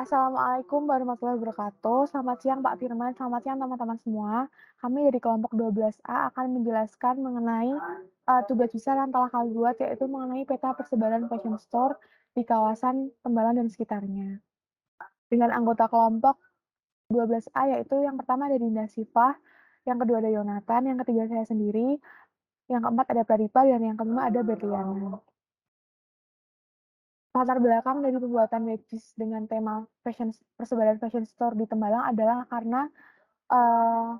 Assalamualaikum warahmatullahi wabarakatuh. Selamat siang Pak Firman, selamat siang teman-teman semua. Kami dari kelompok 12A akan menjelaskan mengenai tugas besar yang telah kami buat, yaitu mengenai peta persebaran fashion store di kawasan Tembalang dan sekitarnya. Dengan anggota kelompok 12A, yaitu yang pertama ada Dinda Sifah, yang kedua ada Yonatan, yang ketiga saya sendiri, yang keempat ada Pradipa, dan yang kelima ada Berliana. Latar belakang dari pembuatan websis dengan tema persebaran fashion store di Tembalang adalah karena Eee,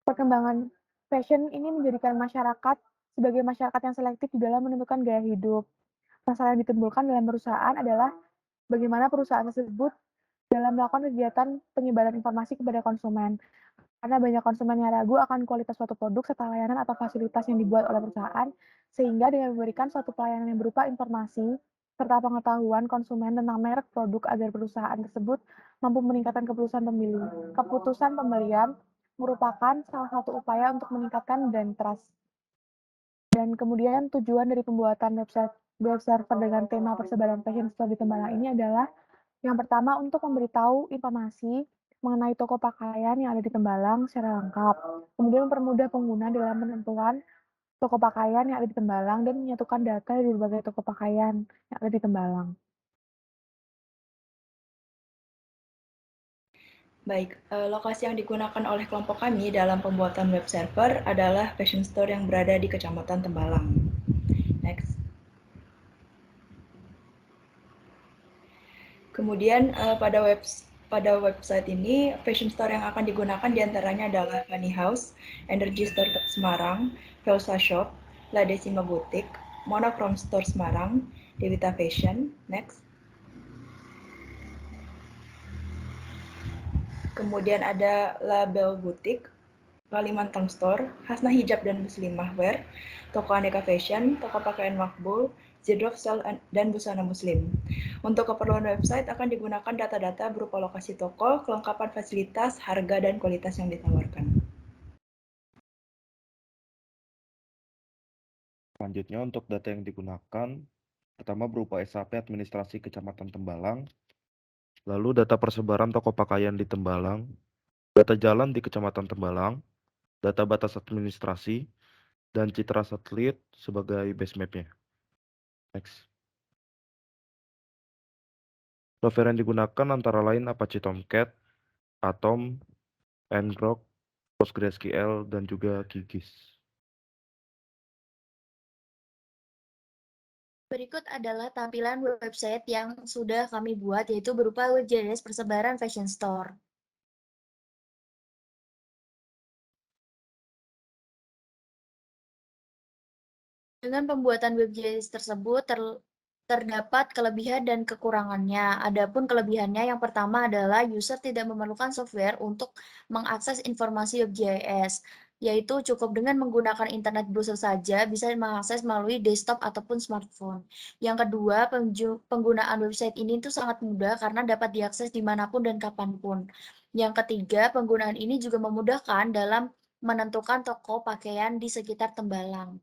perkembangan fashion ini menjadikan masyarakat sebagai masyarakat yang selektif di dalam menentukan gaya hidup. Masalah yang ditimbulkan dalam perusahaan adalah bagaimana perusahaan tersebut dalam melakukan kegiatan penyebaran informasi kepada konsumen. Karena banyak konsumen yang ragu akan kualitas suatu produk serta layanan atau fasilitas yang dibuat oleh perusahaan, sehingga dengan memberikan suatu pelayanan yang berupa informasi serta pengetahuan konsumen tentang merek produk agar perusahaan tersebut mampu meningkatkan keputusan pembelian merupakan salah satu upaya untuk meningkatkan brand trust. Dan kemudian tujuan dari pembuatan web server dengan tema persebaran fashion store di Tembalang ini adalah yang pertama, untuk memberitahu informasi mengenai toko pakaian yang ada di Tembalang secara lengkap. Kemudian mempermudah pengguna dalam menentukan toko pakaian yang ada di Tembalang dan menyatukan data dari berbagai toko pakaian yang ada di Tembalang. Baik, lokasi yang digunakan oleh kelompok kami dalam pembuatan web server adalah fashion store yang berada di Kecamatan Tembalang. Next. Kemudian pada website ini, fashion store yang akan digunakan diantaranya adalah Funny House, Energy Store Semarang, Velsa Shop, La Decima Boutique, Monochrome Store Semarang, Devita Fashion. Next. Kemudian ada Label Boutique, Kalimantan Store, Hasna Hijab dan Muslimah Wear, Toko Aneka Fashion, Toko Pakaian Makbul, Zidrov Style dan Busana Muslim. Untuk keperluan website akan digunakan data-data berupa lokasi toko, kelengkapan fasilitas, harga, dan kualitas yang ditawarkan. Selanjutnya untuk data yang digunakan, pertama berupa SAP administrasi Kecamatan Tembalang, lalu data persebaran toko pakaian di Tembalang, data jalan di Kecamatan Tembalang, data batas administrasi, dan citra satelit sebagai base map-nya. Next. Software yang digunakan antara lain Apache Tomcat, Atom, Ngrok, PostgreSQL, dan juga QGIS. Berikut adalah tampilan website yang sudah kami buat, yaitu berupa WebJS persebaran fashion store. Dengan pembuatan WebJS tersebut terdapat kelebihan dan kekurangannya. Adapun kelebihannya yang pertama adalah user tidak memerlukan software untuk mengakses informasi WebJS, yaitu cukup dengan menggunakan internet browser saja bisa mengakses melalui desktop ataupun smartphone. Yang kedua, penggunaan website ini tuh sangat mudah karena dapat diakses dimanapun dan kapanpun. Yang ketiga, penggunaan ini juga memudahkan dalam menentukan toko pakaian di sekitar Tembalang.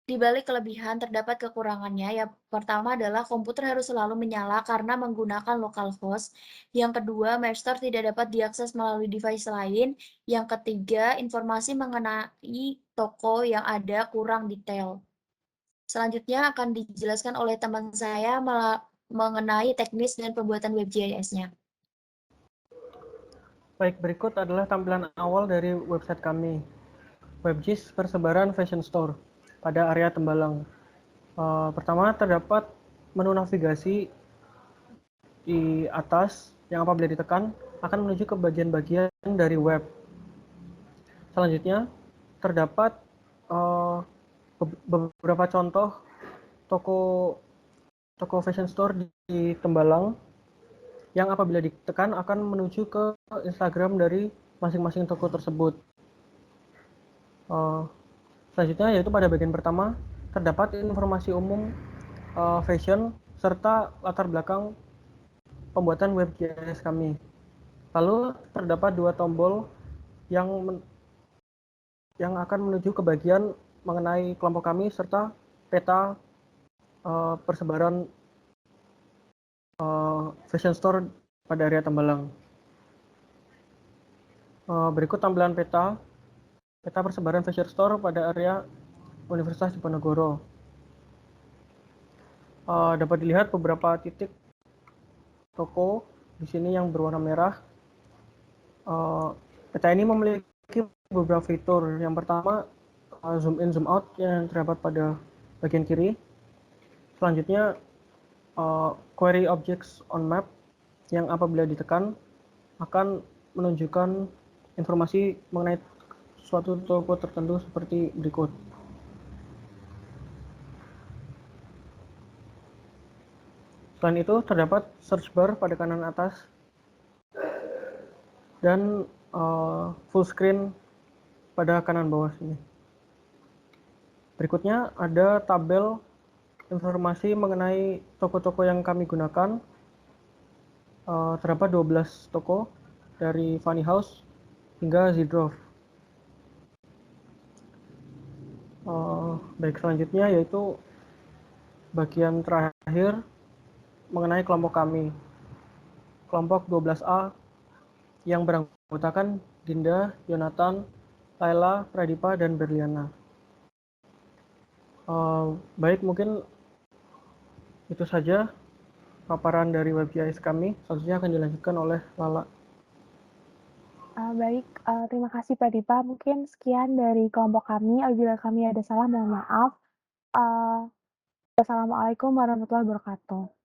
Di balik kelebihan terdapat kekurangannya. Yang pertama adalah komputer harus selalu menyala karena menggunakan localhost. Yang kedua, MapStore tidak dapat diakses melalui device lain. Yang ketiga, informasi mengenai toko yang ada kurang detail. Selanjutnya akan dijelaskan oleh teman saya mengenai teknis dan pembuatan WebJS-nya. Baik, berikut adalah tampilan awal dari website kami. WebJS persebaran fashion store pada area Tembalang. Pertama terdapat menu navigasi di atas yang apabila ditekan akan menuju ke bagian-bagian dari web. Selanjutnya terdapat beberapa contoh toko fashion store di Tembalang yang apabila ditekan akan menuju ke Instagram dari masing-masing toko tersebut. Selanjutnya yaitu pada bagian pertama terdapat informasi umum fashion serta latar belakang pembuatan WebJS kami. Lalu terdapat dua tombol yang akan menuju ke bagian mengenai kelompok kami serta peta persebaran fashion store pada area Tembalang. Berikut tampilan peta persebaran fashion store pada area Universitas Diponegoro. Dapat dilihat beberapa titik toko di sini yang berwarna merah. Peta ini memiliki beberapa fitur. Yang pertama, zoom in zoom out yang terdapat pada bagian kiri. Selanjutnya, query objects on map yang apabila ditekan akan menunjukkan informasi mengenai suatu toko tertentu seperti berikut. Selain itu, terdapat search bar pada kanan atas dan full screen pada kanan bawah sini. Berikutnya ada tabel informasi mengenai toko-toko yang kami gunakan. Terdapat 12 toko dari Funny House hingga Zidrov. Baik, selanjutnya yaitu bagian terakhir mengenai kelompok kami. Kelompok 12A yang beranggotakan Dinda, Yonatan, Laila, Pradipa, dan Berliana. Baik, mungkin itu saja paparan dari WebGIS kami. Selanjutnya akan dilanjutkan oleh Lala. Baik, terima kasih Pradipa. Mungkin sekian dari kelompok kami. Apabila kami ada salah, mohon maaf. Wassalamualaikum warahmatullahi wabarakatuh.